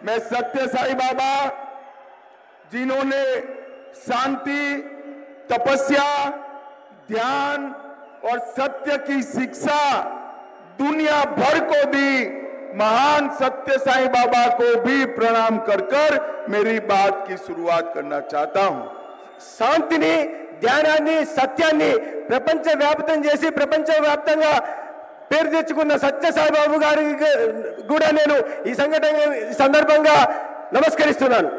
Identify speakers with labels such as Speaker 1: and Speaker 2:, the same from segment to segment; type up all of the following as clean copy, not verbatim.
Speaker 1: मैं सत्य साई बाबा जिन्होंने शांति, तपस्या, ध्यान और सत्य की शिक्षा दुनिया भर को दी, महान सत्य साई बाबा को भी प्रणाम कर कर मेरी बात की शुरुआत करना चाहता हूं।
Speaker 2: శాంతిని, ధ్యానాన్ని, సత్యాన్ని ప్రపంచవ్యాప్తం చేసి ప్రపంచవ్యాప్తంగా పేరు తెచ్చుకున్న సత్య సాయిబాబు గారికి కూడా నేను ఈ సందర్భంగా నమస్కరిస్తున్నాను।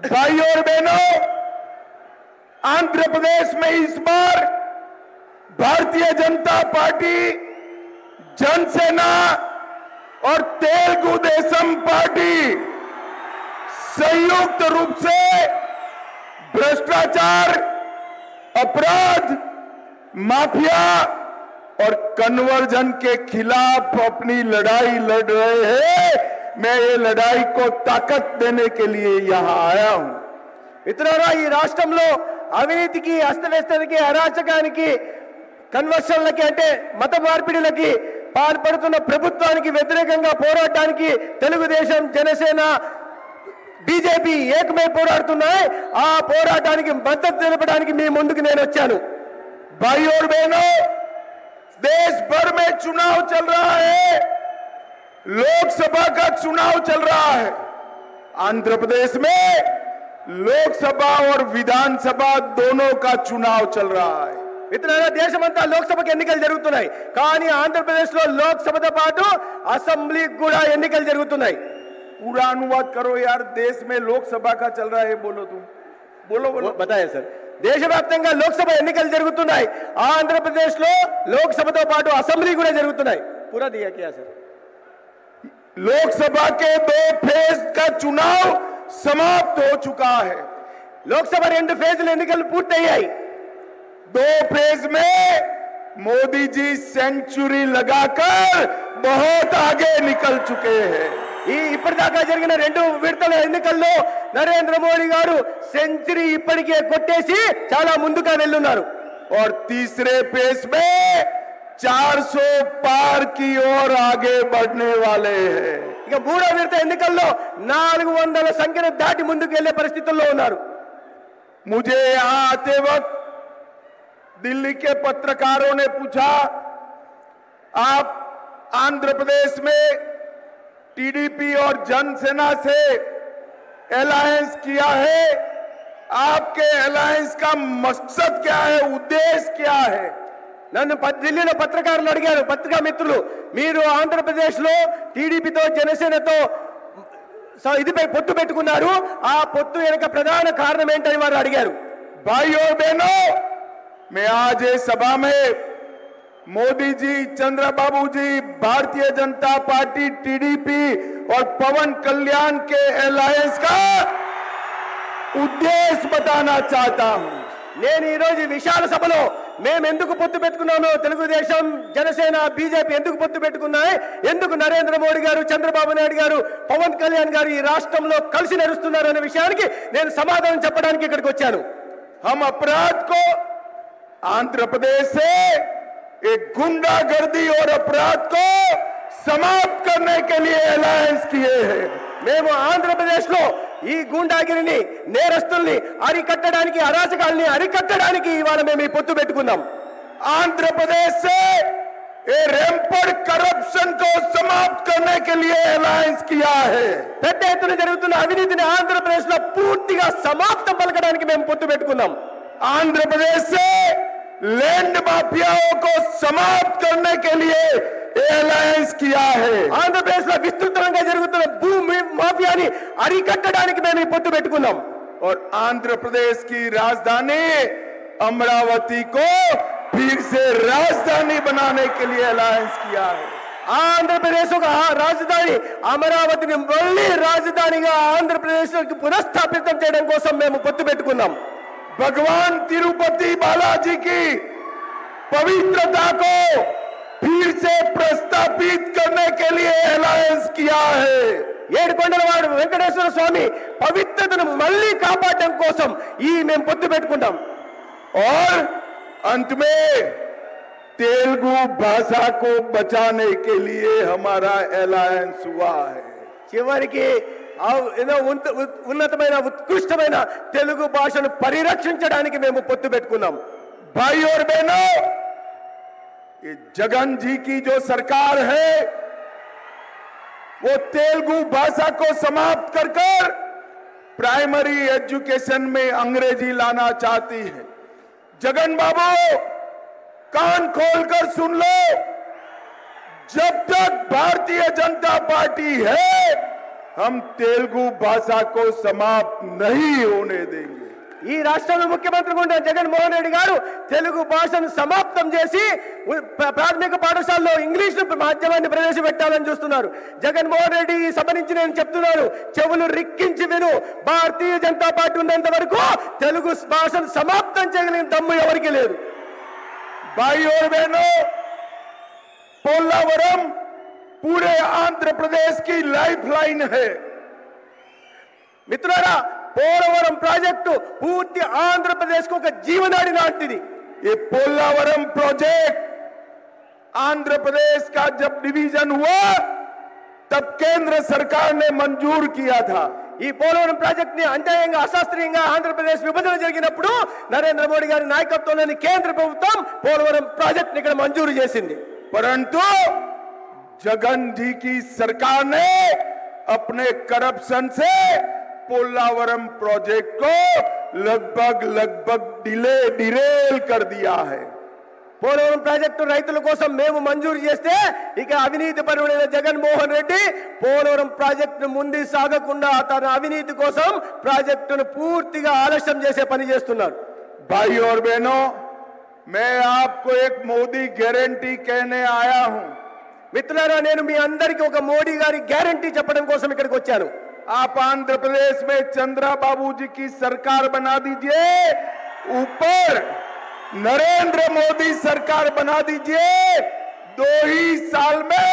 Speaker 1: भाइयों और बहनों, आंध्र प्रदेश में इस बार भारतीय जनता पार्टी, जनसेना और तेलुगु देशम पार्टी संयुक्त रूप से भ्रष्टाचार, अपराध, माफिया और कन्वर्जन के खिलाफ अपनी लड़ाई लड़ रहे हैं। मैं ये लड़ाई को ताकत देने के लिए यहां आया हूं।
Speaker 2: మిత్రులారా, ఈ రాష్ట్రంలో అవినీతికి, అస్తవ్యస్తానికి, అరాచకానికి, కన్వర్షన్లకి అంటే మత మార్పిడిలకి పాల్పడుతున్న ప్రభుత్వానికి వ్యతిరేకంగా పోరాటానికి తెలుగుదేశం, జనసేన, బీజేపీ ఏకమై పోరాడుతున్నాయి। ఆ పోరాటానికి మద్దతు తెలపడానికి మీ ముందుకు నేను వచ్చాను।
Speaker 1: भाइयों और बहनों, देश भर में चुनाव चल रहा है, लोकसभा का चुनाव चल रहा है। आंध्र प्रदेश में लोकसभा और विधानसभा दोनों का चुनाव चल रहा है।
Speaker 2: మిత్రులారా, దేశమంతా లోక్సభకి ఎన్నికలు జరుగుతున్నాయి, కానీ ఆంధ్రప్రదేశ్లో లోక్సభతో పాటు అసెంబ్లీకి కూడా ఎన్నికలు జరుగుతున్నాయి।
Speaker 1: पूरा अनुवाद करो यार, देश में लोकसभा का चल रहा है, बोलो तुम, बोलो बोलो।
Speaker 2: बताया सर, దేశవ్యాప్తంగా లోక్సభ ఎన్నికలు జరుగుతున్నాయి, ఆంధ్రప్రదేశ్లో లోక్సభతో పాటు అసెంబ్లీ కూడా జరుగుతున్నాయి। पूरा दिया क्या सर?
Speaker 1: लोकसभा के 2 फेज का चुनाव समाप्त हो चुका है।
Speaker 2: లోక్సభ 2 ఫేజ్ల ఎన్నికలు పూర్తయ్యాయి।
Speaker 1: 2 फेज में मोदी जी सेंचुरी लगाकर बहुत आगे निकल चुके हैं।
Speaker 2: ఇప్పటిదాకా జరిగిన 2 విడతల ఎన్నికల్లో నరేంద్ర మోడీ గారు సెంచరీ ఇప్పటికే కొట్టేసి చాలా ముందుగా వెళ్ళున్నారు।
Speaker 1: और तीसरे फेज में 400 पार की ओर आगे बढ़ने वाले हैं।
Speaker 2: ఇక 3వ విడత ఎన్నికల్లో 400 సంఖ్యను దాటి ముందుకు వెళ్లే పరిస్థితుల్లో ఉన్నారు।
Speaker 1: मुझे यहां आते वक्त दिल्ली के पत्रकारों ने पूछा, आप आंध्र प्रदेश में टीडीपी और जनसेना से अलायंस किया है, आपके अलायंस का मकसद क्या है, उद्देश्य क्या है?
Speaker 2: నన్ను ఢిల్లీలో పత్రికారులు అడిగారు, పత్రికా మిత్రులు, మీరు ఆంధ్రప్రదేశ్లో టీడీపీతో, జనసేనతో ఇదిపై పొత్తు పెట్టుకున్నారు, ఆ పొత్తు వెనుక ప్రధాన కారణం ఏంటని వారు అడిగారు।
Speaker 1: भाइयों बहनों, मैं आज इस सभा में मोदी जी, चंद्रबाबू जी, भारतीय जनता पार्टी, टीडीपी और पवन कल्याण के अलायंस का उद्देश्य बताना चाहता हूं।
Speaker 2: నేను ఈ రోజు విశాల సభలో మేము ఎందుకు పొత్తు పెట్టుకున్నామో, తెలుగుదేశం, జనసేన, బీజేపీ ఎందుకు పొత్తు పెట్టుకున్నాయి, ఎందుకు నరేంద్ర మోడీ గారు, చంద్రబాబు నాయుడు గారు, పవన్ కళ్యాణ్ గారు ఈ రాష్ట్రంలో కలిసి నడుస్తున్నారు అనే విషయానికి నేను సమాధానం చెప్పడానికి ఇక్కడికి వచ్చాను।
Speaker 1: हम अपराध को आंध्र प्रदेश से एक गुंडागर्दी और अपराध को समाप्त करने के लिए अलायंस किए हैं।
Speaker 2: మేము ఆంధ్రప్రదేశ్లో ఈ గూండాగిరిని, నేరస్తుల్ని అరికట్టడానికి, అరాచకాల్ని అరికట్టడానికి ఇవాళ మేము ఈ పొత్తు పెట్టుకున్నాం।
Speaker 1: आंध्र प्रदेश से ये रैंपड करप्शन को समाप्त करने के लिए अलायंस किया है।
Speaker 2: పెద్ద ఎత్తున జరుగుతున్న అవినీతిని ఆంధ్రప్రదేశ్లో పూర్తిగా సమాప్తం పలకడానికి మేము పొత్తు పెట్టుకున్నాం।
Speaker 1: आंध्र प्रदेश से लैंड माफियाओं को समाप्त करने के लिए अलायंस किया है।
Speaker 2: ఆంధ్రప్రదేశ్లో విస్తృతంగా జరుగుతున్న భూమి మాఫియాని అరికట్టడానికి మేము ఈ పొత్తు పెట్టుకున్నాం।
Speaker 1: और आंध्र प्रदेश की राजधानी अमरावती को फिर से राजधानी बनाने के लिए अलायंस किया है।
Speaker 2: ఆంధ్రప్రదేశ్ ఒక రాజధాని అమరావతిని మళ్ళీ రాజధానిగా ఆంధ్రప్రదేశ్కి పునఃస్థాపితం చేయడం కోసం మేము పొత్తు పెట్టుకున్నాం।
Speaker 1: भगवान तिरुपति बालाजी की पवित्रता को फिर से प्रस्तापित करने के लिए अलायंस किया है।
Speaker 2: ఏడుకొండలవాడు వెంకటేశ్వర స్వామి పవిత్రతను మళ్ళీ కాపాడడం కోసం ఈ మేము పొత్తు పెట్టుకున్నాం।
Speaker 1: और अंत में तेलुगु भाषा को बचाने के लिए हमारा अलायंस हुआ है।
Speaker 2: చివరికి ఉన్నతమైన ఉత్కృష్టమైన తెలుగు భాషను పరిరక్షించడానికి మేము పొత్తు పెట్టుకున్నాం.
Speaker 1: भाई और बहनों, ये जगन जी की जो सरकार है वो तेलुगु भाषा को समाप्त कर कर प्राइमरी एजुकेशन में अंग्रेजी लाना चाहती है. जगन बाबू कान खोलकर सुन लो, जब तक भारतीय जनता पार्टी है हम तेलुगु भाषा को समाप्त नहीं होने देंगे.
Speaker 2: ఈ రాష్ట్రంలో ముఖ్యమంత్రిగా ఉన్న జగన్మోహన్ రెడ్డి గారు తెలుగు భాషను సమాప్తం చేసి ప్రాథమిక పాఠశాలలో ఇంగ్లీష్ మాధ్యమాన్ని ప్రవేశపెట్టాలని చూస్తున్నారు. జగన్మోహన్ రెడ్డి ఈ సభ నుంచి నేను చెప్తున్నాను, చెవులు రిక్కించి విను. భారతీయ జనతా పార్టీ ఉన్నంత వరకు తెలుగు భాషను సమాప్తం చేయగలిగిన దమ్ము ఎవరికి లేదు.
Speaker 1: भाई और बहनों, पोलावरम पूरे आंध्र प्रदेश की लाइफलाइन है.
Speaker 2: మిత్రులారా, పోలవరం ప్రాజెక్టు పూర్తి ఆంధ్రప్రదేశ్ కు ఒక జీవనాడి లాంటిది.
Speaker 1: ये पोलावरम प्रोजेक्ट आंध्र प्रदेश का जब डिवीजन हुआ तब केंद्र सरकार ने मंजूर किया था.
Speaker 2: ఈ పోలవరం ప్రాజెక్ట్ ని అన్యాయంగా అశాస్త్రీయంగా ఆంధ్రప్రదేశ్ విభజన జరిగినప్పుడు నరేంద్ర మోడీ గారి నాయకత్వంలోని కేంద్ర ప్రభుత్వం పోలవరం ప్రాజెక్ట్ ని ఇక్కడ మంజూరు చేసింది.
Speaker 1: परंतु जगन जी की सरकार ने अपने करप्शन से पोलावरम प्रोजेक्ट को लगभग डिरेल कर दिया है.
Speaker 2: పోలవరం ప్రాజెక్టు రైతుల కోసం మేము మంజూరు చేస్తే ఇక అవినీతి పరుడైన జగన్మోహన్ రెడ్డి పోలవరం ప్రాజెక్టును ముందు సాగకుండా తన అవినీతి కోసం ప్రాజెక్టును పూర్తిగా ఆలస్యం చేసే పని చేస్తున్నారు.
Speaker 1: भाई और बहनों, मैं आपको एक मोदी गारंटी कहने आया हूं.
Speaker 2: మిత్రులారా, నేను మీ అందరికీ ఒక మోడీ గారి గ్యారంటీ చెప్పడం కోసం ఇక్కడికి వచ్చాను.
Speaker 1: आप आंध्र प्रदेश में चंद्रा बाबू जी की सरकार बना दीजिए, ऊपर नरेंद्र मोदी सरकार बना दीजिए. 2 ही साल में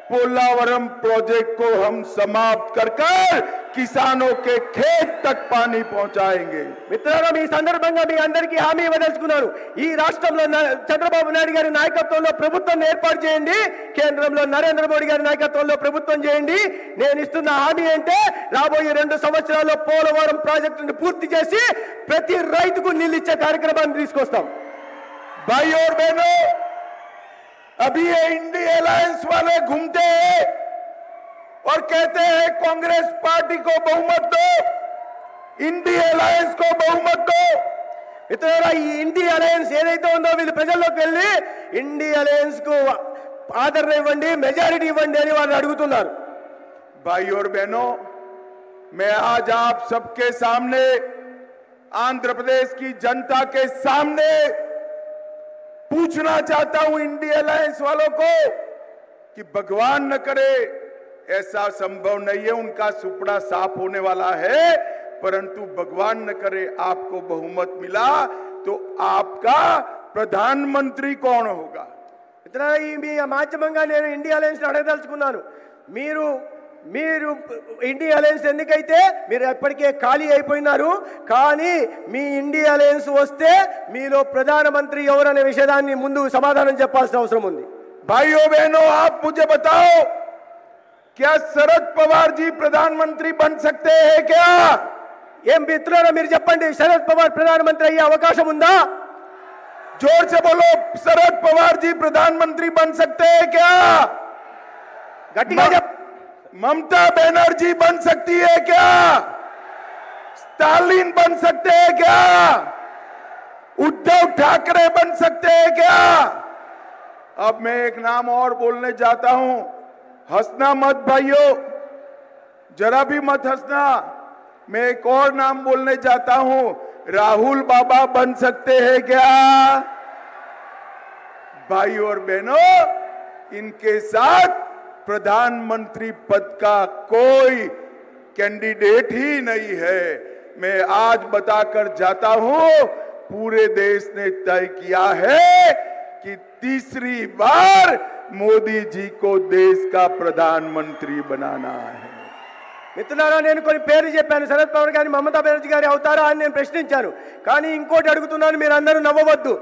Speaker 1: पोलावरम प्रोजेक्ट को हम समाप्त कर कर किसानों के खेत तक पानी पहुंचाएंगे.
Speaker 2: మిత్రులారా, ఈ సందర్భంగా మీ అందరికీ హామీ ఇవ్వదలుచుకున్నాను. ఈ రాష్ట్రంలో చంద్రబాబు నాయుడు గారి నాయకత్వంలో ప్రభుత్వం ఏర్పాటు చేయండి, కేంద్రంలో నరేంద్ర మోడీ గారి నాయకత్వంలో ప్రభుత్వం చేయండి. నేను ఇస్తున్న హామీ అంటే రాబోయే 2 సంవత్సరాల్లో పోలవరం ప్రాజెక్టును పూర్తి చేసి ప్రతి రైతుకు నీళ్ళు ఇచ్చే కార్యక్రమాన్ని తీసుకొస్తాం.
Speaker 1: भाई और बहनों, अभी ये इंडिया अलायंस वाले घूमते हैं और कहते हैं कांग्रेस पार्टी को बहुमत दो, इंडिया अलायंस को बहुमत दो.
Speaker 2: మిత్రులారా, ఈ ఇండియా అలయన్స్ ఏదైతే ఉందో వీళ్ళు ప్రజల్లోకి వెళ్ళి ఇండియా అలయన్స్ కు ఆదరణ ఇవ్వండి, మెజారిటీ ఇవ్వండి అని వాళ్ళు అడుగుతున్నారు.
Speaker 1: भाई और बहनों, मैं आज आप सबके सामने, आंध्र प्रदेश की जनता के सामने पूछना चाहता हूं इंडिया अलायंस वालों को कि भगवान न करे, ऐसा संभव नहीं है, उनका सुपड़ा साफ होने वाला है, परंतु भगवान न करे आपको बहुमत मिला तो आपका प्रधानमंत्री कौन होगा.
Speaker 2: మిత్రులారా, ఈ మాధ్యమంగా నేను ఇండియా అలయన్స్ అడగదలుచుకున్నాను. మీరు ఇండియా అలయన్స్ ఎందుకైతే మీరు ఎప్పటికే ఖాళీ అయిపోయినారు, కానీ మీ ఇండియా అలయన్స్ వస్తే మీలో ప్రధానమంత్రి ఎవరనే విషయాన్ని ముందు సమాధానం చెప్పాల్సిన అవసరం ఉంది.
Speaker 1: भाइयों बहनों, आप मुझे बताओ, क्या शरद पवार जी प्रधानमंत्री बन सकते हैं क्या?
Speaker 2: ఏం మిత్రులారా, మీరు చెప్పండి, శరద్ పవార్ ప్రధానమంత్రి అయ్యే అవకాశం ఉందా?
Speaker 1: जोर से बोलो, शरद पवार जी प्रधानमंत्री बन सकते हैं क्या?
Speaker 2: గట్టిగా
Speaker 1: ममता बनर्जी बन सकती है क्या? स्टालिन बन सकते हैं क्या? उद्धव ठाकरे बन सकते हैं क्या? अब मैं एक नाम और बोलने जाता हूं, हंसना मत भाइयों, जरा भी मत हंसना. मैं एक और नाम बोलने जाता हूं, राहुल बाबा बन सकते हैं क्या? भाई और बहनों, इनके साथ प्रधानमंत्री पद का कोई कैंडिडेट ही नहीं है. मैं आज बताकर जाता हूं, पूरे देश ने तय किया है कि तीसरी बार मोदी जी को देश का प्रधानमंत्री बनाना है.
Speaker 2: మిత్రులారా, నేను కొన్ని పేర్లు చెప్పాను. శరద్ పవార్ గారి, మమతా బెనర్జీ గారి అవుతారా అని నేను ప్రశ్నించాను. కానీ ఇంకోటి అడుగుతున్నాను, మీరు అందరూ నవ్వవద్దు.